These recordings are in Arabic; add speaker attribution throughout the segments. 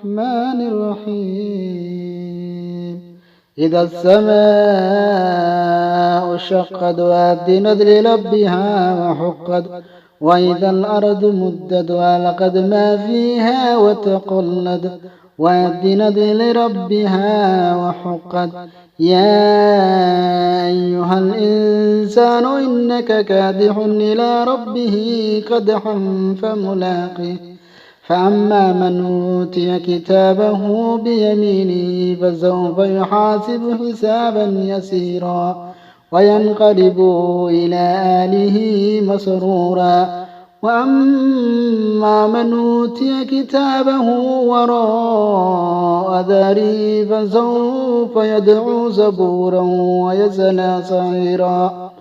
Speaker 1: الرحمن الرحيم إذا السماء شقت وأذنت لربها وحقت وإذا الأرض مدت وألقت ما فيها وتقلت وأذنت لربها وحقت يا أيها الإنسان إنك كادح إلى ربه كدحا فملاقيه فأما من أوتي كتابه بيمينه فسوف يحاسب حسابا يسيرا وينقلب إلى أهله مسرورا وأما من أوتي كتابه وراء ظهره فسوف يدعو زبورا ويصلى سعيرا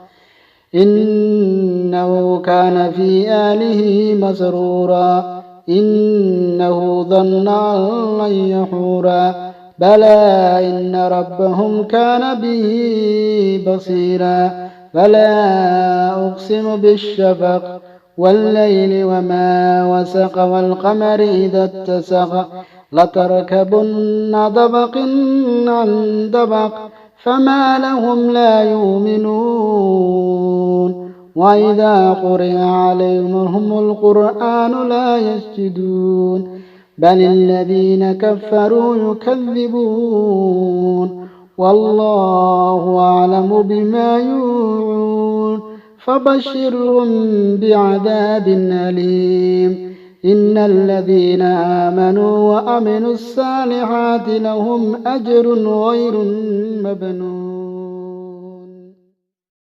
Speaker 1: إنه كان في أهله مسرورا إنه ظن أن لن يحورا بلى إن ربهم كان به بصيرا فلا أقسم بالشفق والليل وما وسق والقمر إذا اتسق لتركبن طبق عن طبق فما لهم لا يؤمنون وإذا قرئ عليهم القرآن لا يسجدون بل الذين كفروا يكذبون والله أعلم بما يوعون فبشرهم بعذاب أليم إن الذين آمنوا وعملوا الصالحات لهم أجر غير ممنون